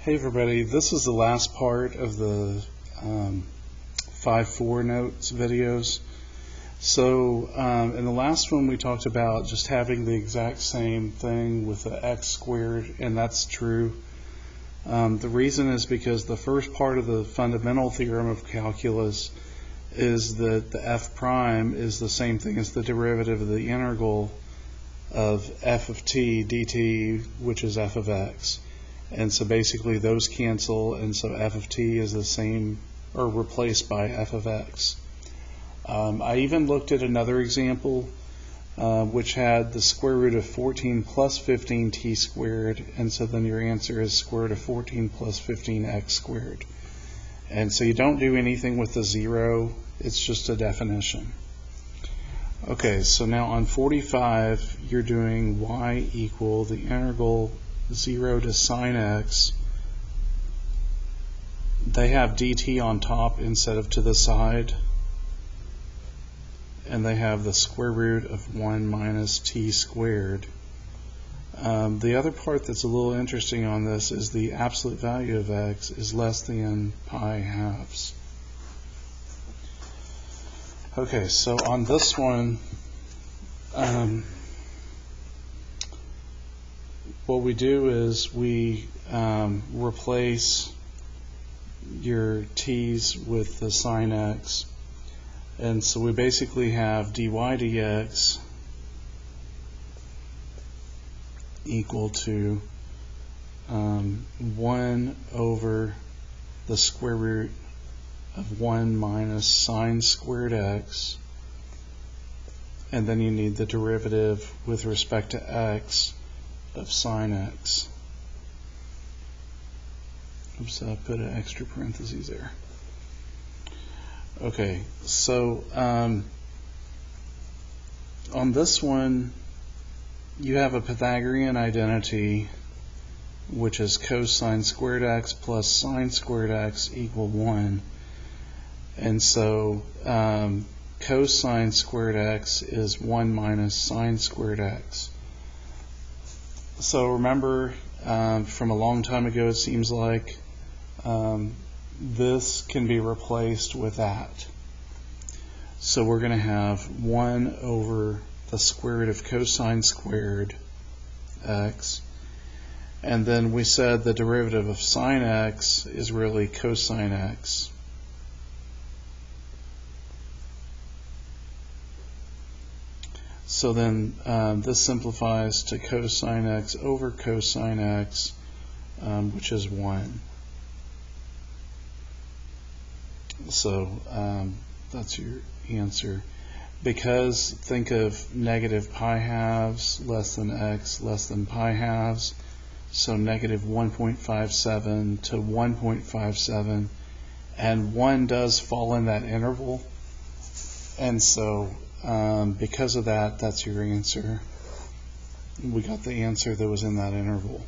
Hey everybody, this is the last part of the 5-4 notes videos. So in the last one we talked about just having the exact same thing with the x squared, and that's true. The reason is because the first part of the fundamental theorem of calculus is that the f prime is the same thing as the derivative of the integral of f of t dt, which is f of x. And so basically those cancel, and so f of t is the same, or replaced by f of x. I even looked at another example which had the square root of 14 plus 15t squared, and so then your answer is square root of 14 plus 15x squared. And so you don't do anything with the zero, it's just a definition. Okay, so now on 45 you're doing y equal the integral 0 to sine x. They have dt on top instead of to the side, and they have the square root of 1 minus t squared. The other part that's a little interesting on this is the absolute value of x is less than pi halves. Okay, so on this one, what we do is we replace your t's with the sine x, and so we basically have dy dx equal to 1 over the square root of 1 minus sine squared x, and then you need the derivative with respect to x of sine x. Oops, I put an extra parentheses there. Okay, so on this one you have a Pythagorean identity, which is cosine squared x plus sine squared x equal 1. And so cosine squared x is 1 minus sine squared x. So remember, from a long time ago, it seems like this can be replaced with that. So we're going to have 1 over the square root of cosine squared x, and then we said the derivative of sine x is really cosine x. So then this simplifies to cosine x over cosine x, which is 1. So that's your answer. Because think of negative pi halves less than x less than pi halves, so negative 1.57 to 1.57, and 1 does fall in that interval, and so because of that, that's your answer. We got the answer that was in that interval.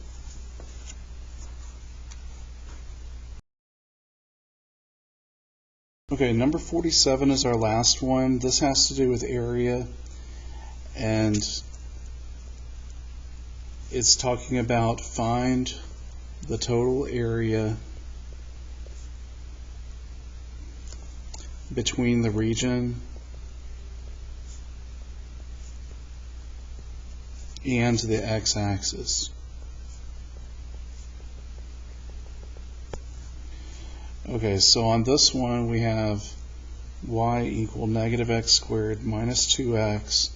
Okay, number 47 is our last one. This has to do with area, and it's talking about find the total area between the region and the x-axis. Okay, so on this one we have y equal negative x squared minus 2x,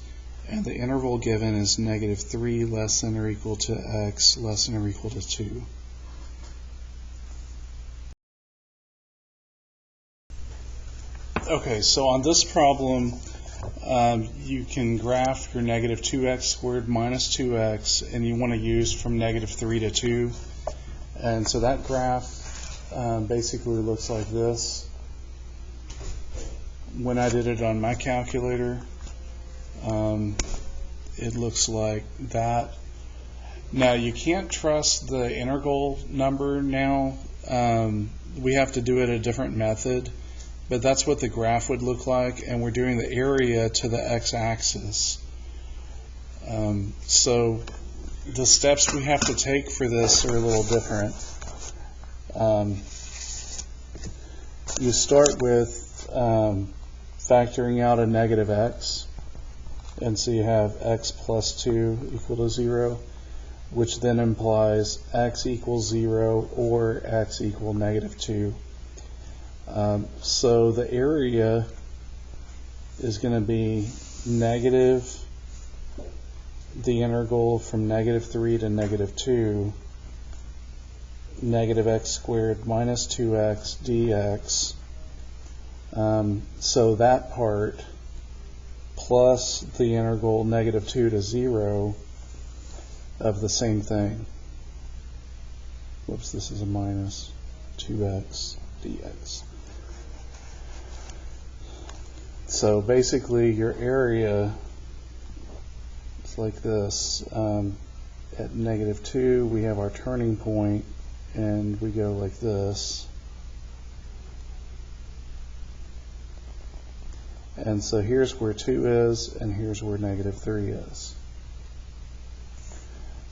and the interval given is negative 3 less than or equal to x less than or equal to 2. Okay, so on this problem, you can graph your negative 2x squared minus 2x, and you want to use from negative 3 to 2. And so that graph basically looks like this. When I did it on my calculator, it looks like that. Now you can't trust the integral number now. We have to do it a different method, but that's what the graph would look like, and we're doing the area to the x-axis. So the steps we have to take for this are a little different. you start with factoring out a negative x, and so you have x plus 2 equal to 0, which then implies x equals 0 or x equal negative 2. So the area is going to be negative the integral from negative 3 to negative 2, negative x squared minus 2x dx. So that part plus the integral negative 2 to 0 of the same thing. Whoops, this is a minus 2x dx. So basically your area is like this. At negative 2 we have our turning point, and we go like this. And so here's where 2 is, and here's where negative 3 is.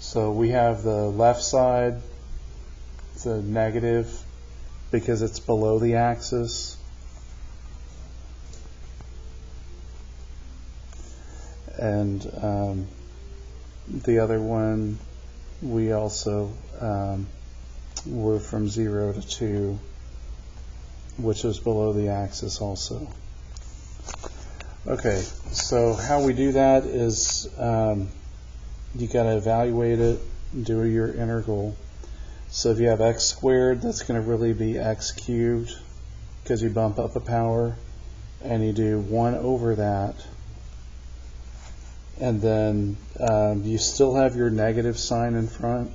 So we have the left side, the negative, because it's below the axis. And the other one, we also were from 0 to 2, which is below the axis also. Okay, so how we do that is you got to evaluate it, do your integral. So if you have x squared, that's going to really be x cubed, because you bump up a power, and you do 1 over that. And then you still have your negative sign in front.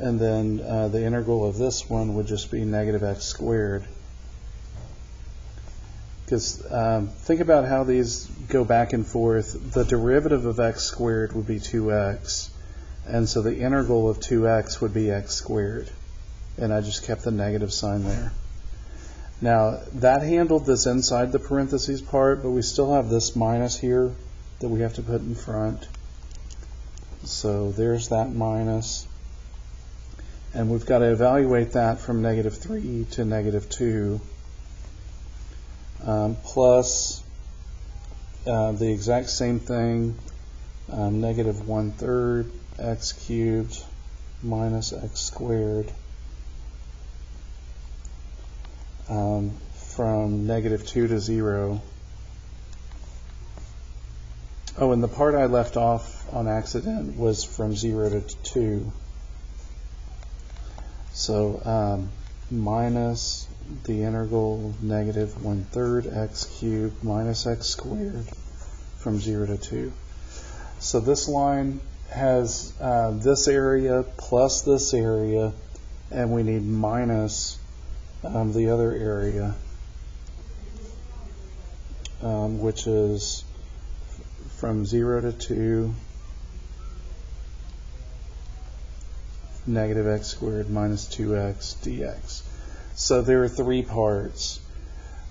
And then the integral of this one would just be negative x squared. Because think about how these go back and forth. The derivative of x squared would be 2x. And so the integral of 2x would be x squared. And I just kept the negative sign there. Now, that handled this inside the parentheses part, but we still have this minus here that we have to put in front. So there's that minus. And we've got to evaluate that from negative 3 to negative 2, plus the exact same thing, negative 1/3 x cubed minus x squared. From negative 2 to 0. Oh, and the part I left off on accident was from 0 to 2. So minus the integral of negative 1/3 x cubed minus x squared from 0 to 2. So this line has this area plus this area, and we need minus the other area, which is from 0 to 2, negative x squared minus 2x dx. So there are 3 parts.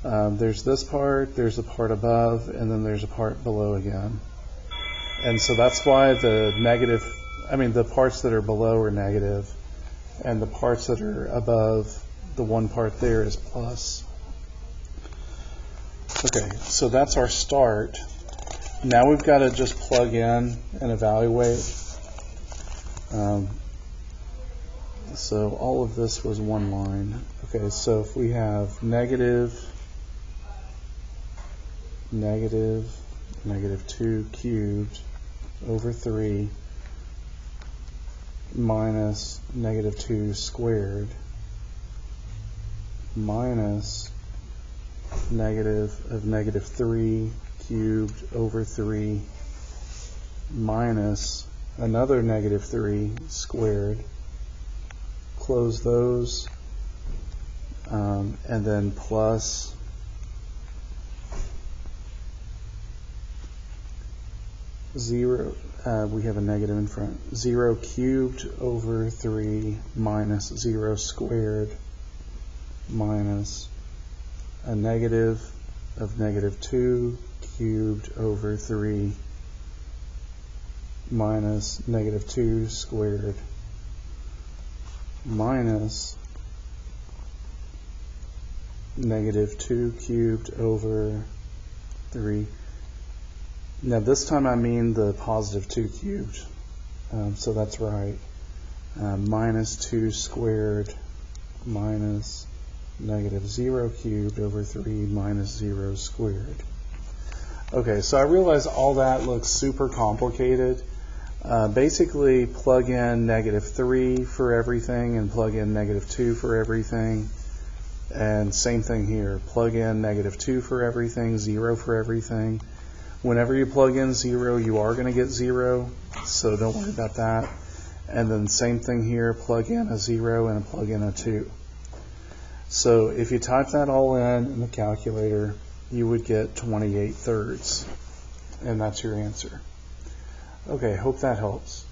There's this part, there's a part above, and then there's a part below again. And so that's why the parts that are below are negative, and the parts that are above, the one part there is plus. Okay, so that's our start. Now we've got to just plug in and evaluate. So all of this was one line. Okay, so if we have negative 2 cubed over 3 minus negative 2 squared minus negative of negative 3 cubed over 3 minus another negative 3 squared. Close those, and then plus zero, we have a negative in front, 0 cubed over 3 minus 0 squared minus a negative of negative 2 cubed over 3 minus negative 2 squared minus negative 2 cubed over 3. Now this time I mean the positive 2 cubed, so that's right. Minus 2 squared minus negative 0 cubed over 3 minus 0 squared. Okay, so I realize all that looks super complicated. Basically plug in negative 3 for everything and plug in negative 2 for everything. And same thing here, plug in negative 2 for everything, 0 for everything. Whenever you plug in 0, you are going to get 0, so don't worry about that. And then same thing here, plug in a 0 and plug in a 2. So if you type that all in the calculator, you would get 28 thirds. And that's your answer. Okay, hope that helps.